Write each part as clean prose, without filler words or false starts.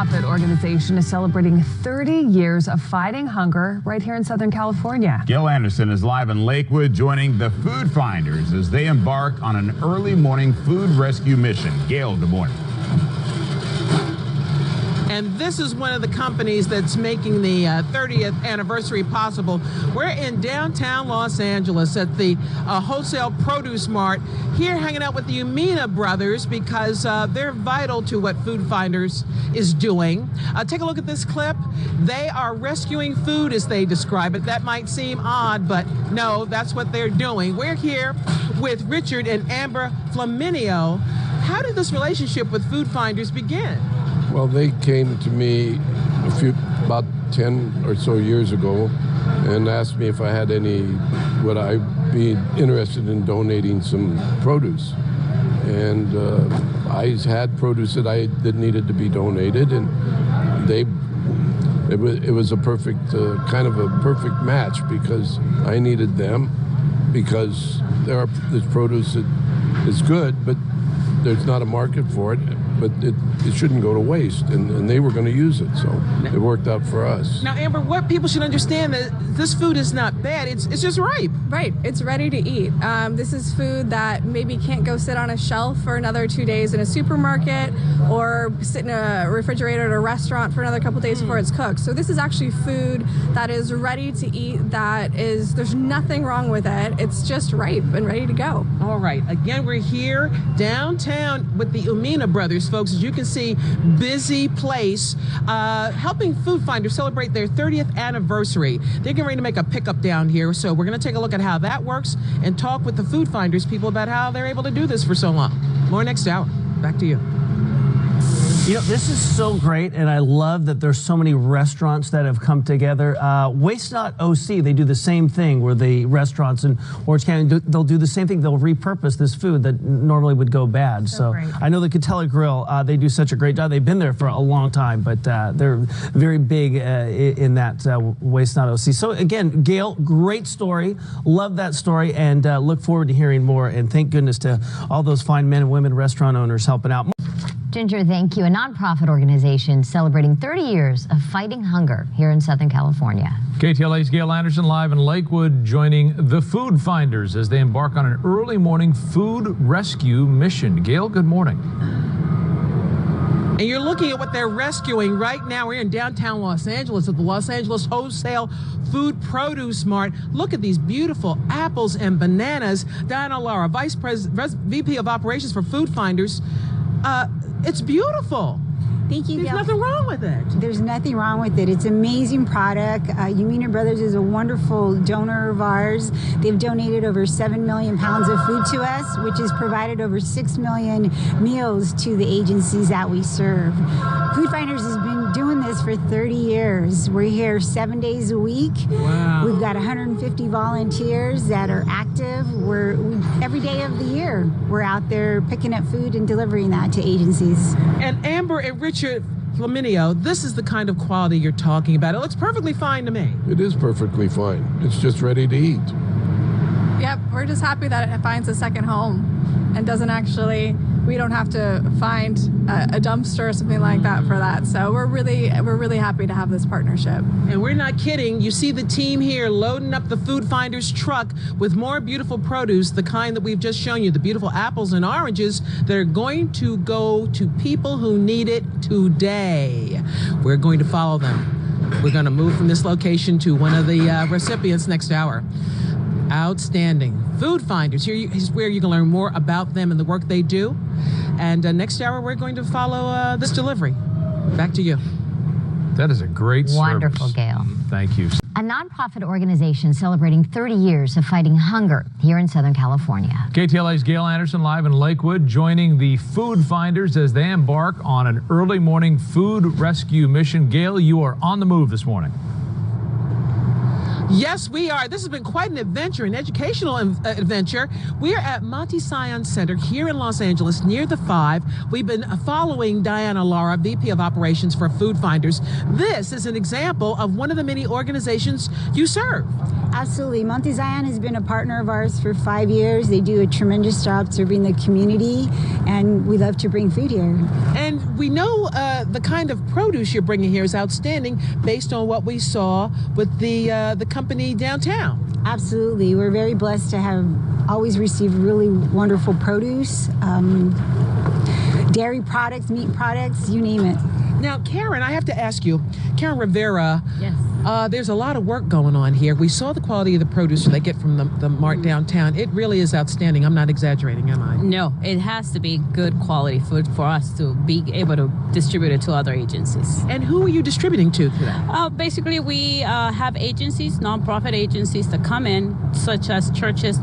nonprofit organization is celebrating 30 years of fighting hunger right here in Southern California. Gail Anderson is live in Lakewood joining the Food Finders as they embark on an early morning food rescue mission. Gail, good morning. And this is one of the companies that's making the 30th anniversary possible. We're in downtown Los Angeles at the Wholesale Produce Mart, here hanging out with the Umina brothers because they're vital to what Food Finders is doing. Take a look at this clip. They are rescuing food as they describe it. That might seem odd, but no, that's what they're doing. We're here with Richard and Amber Flaminio. How did this relationship with Food Finders begin? Well, they came to me about 10 or so years ago and asked me if I had would I be interested in donating some produce. And I had produce that needed to be donated, and it was a perfect, kind of a perfect match because I needed them, because there's produce that is good, but there's not a market for it, but it shouldn't go to waste, and they were going to use it, so it worked out for us. Now, Amber, what people should understand that this food is not bad, it's just ripe. Right, it's ready to eat. This is food that maybe can't go sit on a shelf for another 2 days in a supermarket or sit in a refrigerator at a restaurant for another couple days before it's cooked. So this is actually food that is ready to eat, there's nothing wrong with it. It's just ripe and ready to go. All right, again, we're here downtown with the Umina brothers, folks. As you can see, busy place, helping Food Finders celebrate their 30th anniversary. They're getting ready to make a pickup down here, so we're going to take a look at how that works and talk with the Food Finders people about how they're able to do this for so long. More next hour. Back to you. You know, this is so great, and I love that there's so many restaurants that have come together. Waste Not OC, they do the same thing where the restaurants in Orange County, they'll do the same thing. They'll repurpose this food that normally would go bad. So I know the KTLA Grill, they do such a great job. They've been there for a long time, but they're very big in that Waste Not OC. So again, Gail, great story. Love that story, and look forward to hearing more. And thank goodness to all those fine men and women restaurant owners helping out. Ginger, thank you. A nonprofit organization celebrating 30 years of fighting hunger here in Southern California. KTLA's Gail Anderson live in Lakewood joining the Food Finders as they embark on an early morning food rescue mission. Gail, good morning. And you're looking at what they're rescuing right now. We're in downtown Los Angeles at the Los Angeles Wholesale Food Produce Mart. Look at these beautiful apples and bananas. Diana Lara, VP of Operations for Food Finders. It's beautiful. Thank you, Gail. There's nothing wrong with it. There's nothing wrong with it. It's an amazing product. Umina Brothers is a wonderful donor of ours. They've donated over 7 million pounds of food to us, which has provided over 6 million meals to the agencies that we serve. Food Finders has been doing this for 30 years. We're here 7 days a week. Wow. We've got 150 volunteers that are active. Every day of the year, we're out there picking up food and delivering that to agencies. And Amber and Richard Flaminio, this is the kind of quality you're talking about. It looks perfectly fine to me. It is perfectly fine. It's just ready to eat. Yep, we're just happy that it finds a second home and we don't have to find a dumpster or something like that for that. So we're really happy to have this partnership. And we're not kidding. You see the team here loading up the Food Finders truck with more beautiful produce, the kind that we've just shown you, the beautiful apples and oranges that are going to go to people who need it today. We're going to follow them. We're going to move from this location to one of the recipients next hour. Outstanding. Food Finders, here is where you can learn more about them and the work they do. And next hour, we're going to follow this delivery. Back to you. That is a great Wonderful, service. Gail. Thank you. A nonprofit organization celebrating 30 years of fighting hunger here in Southern California. KTLA's Gail Anderson live in Lakewood joining the Food Finders as they embark on an early morning food rescue mission. Gail, you are on the move this morning. Yes, we are. This has been quite an adventure, an educational adventure. We are at Monte Sion Center here in Los Angeles near the 5. We've been following Diana Lara, VP of Operations for Food Finders. This is an example of one of the many organizations you serve. Absolutely. Monte Zion has been a partner of ours for 5 years. They do a tremendous job serving the community, and we love to bring food here. And we know the kind of produce you're bringing here is outstanding based on what we saw with the company downtown. Absolutely. We're very blessed to have always received really wonderful produce, dairy products, meat products, you name it. Now, Karen, I have to ask you, Karen Rivera, yes. There's a lot of work going on here. We saw the quality of the produce they get from the mart downtown. It really is outstanding. I'm not exaggerating, am I? No, it has to be good quality food for us to be able to distribute it to other agencies. And who are you distributing to that? Basically, we have agencies, nonprofit agencies that come in, such as churches,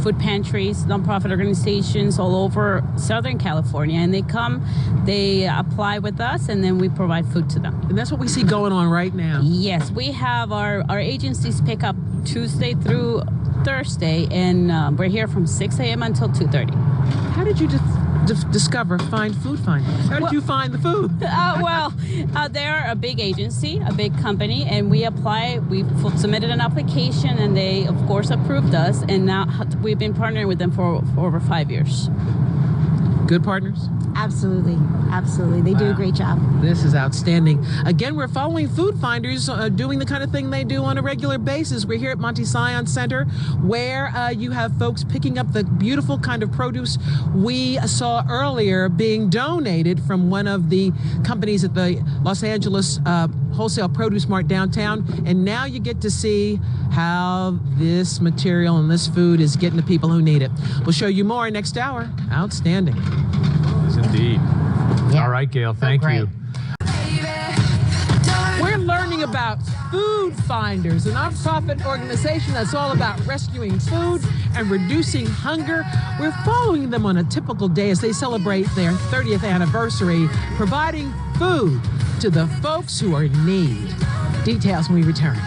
food pantries, nonprofit organizations all over Southern California. And they come, they apply with us, and then we provide food to them. And that's what we see going on right now. Yes, we have our agencies pick up Tuesday through Thursday, and we're here from 6 a.m. until 2:30. How did you find Food Finders? How did you find the food? They're a big agency, a big company, and we apply. We submitted an application, and they, of course, approved us, and now we've been partnering with them for over 5 years. Good partners? Absolutely. Absolutely. They do a great job. This is outstanding. Again, we're following Food Finders doing the kind of thing they do on a regular basis. We're here at Monte Zion Center, where you have folks picking up the beautiful kind of produce we saw earlier being donated from one of the companies at the Los Angeles Wholesale Produce Mart downtown. And now you get to see how this material and this food is getting to people who need it. We'll show you more next hour. Outstanding. Yes, indeed. Yeah. All right, Gail, thank you. We're learning about Food Finders, a nonprofit organization that's all about rescuing food and reducing hunger. We're following them on a typical day as they celebrate their 30th anniversary, providing food to the folks who are in need. Details when we return.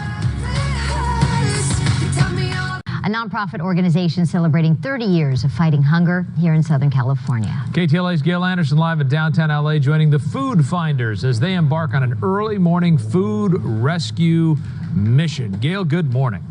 A nonprofit organization celebrating 30 years of fighting hunger here in Southern California. KTLA's Gail Anderson live in downtown LA, joining the Food Finders as they embark on an early morning food rescue mission. Gail, good morning.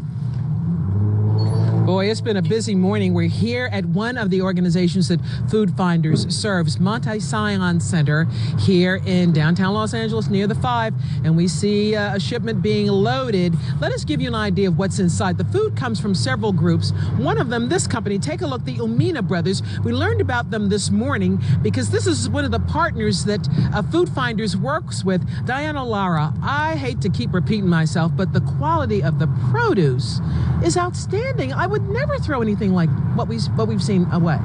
Boy, it's been a busy morning. We're here at one of the organizations that Food Finders serves, Monte Zion Center, here in downtown Los Angeles near the 5, and we see a shipment being loaded. Let us give you an idea of what's inside. The food comes from several groups. One of them, this company, take a look, the Umina Brothers. We learned about them this morning because this is one of the partners that Food Finders works with. Diana Lara, I hate to keep repeating myself, but the quality of the produce is outstanding. I would never throw anything like what we've seen away.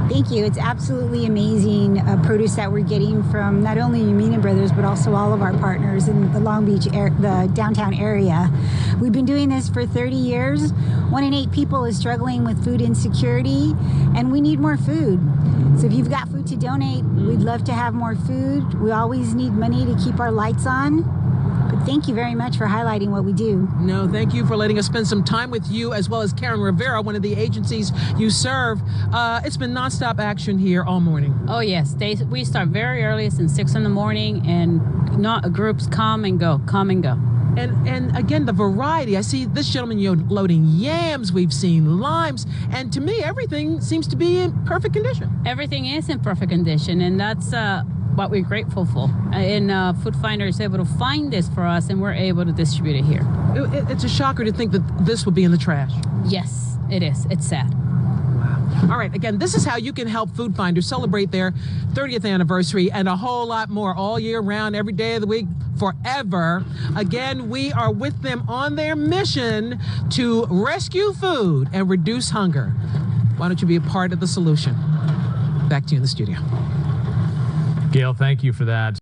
Thank you. It's absolutely amazing produce that we're getting from not only Umina Brothers, but also all of our partners in the Long Beach, the downtown area. We've been doing this for 30 years. 1 in 8 people is struggling with food insecurity, and we need more food. So if you've got food to donate, we'd love to have more food. We always need money to keep our lights on. But thank you very much for highlighting what we do. No, thank you for letting us spend some time with you, as well as Karen Rivera, one of the agencies you serve. It's been nonstop action here all morning. Oh yes, we start very early. It's in 6 in the morning, and groups come and go, And again, the variety. I see this gentleman loading yams. We've seen limes, and to me, everything seems to be in perfect condition. Everything is in perfect condition, and that's what we're grateful for. And Food Finder is able to find this for us, and we're able to distribute it here. It's a shocker to think that this would be in the trash. Yes, it is. It's sad. All right, again, this is how you can help Food Finders celebrate their 30th anniversary and a whole lot more all year round, every day of the week, forever. Again, we are with them on their mission to rescue food and reduce hunger. Why don't you be a part of the solution? Back to you in the studio. Gail, thank you for that.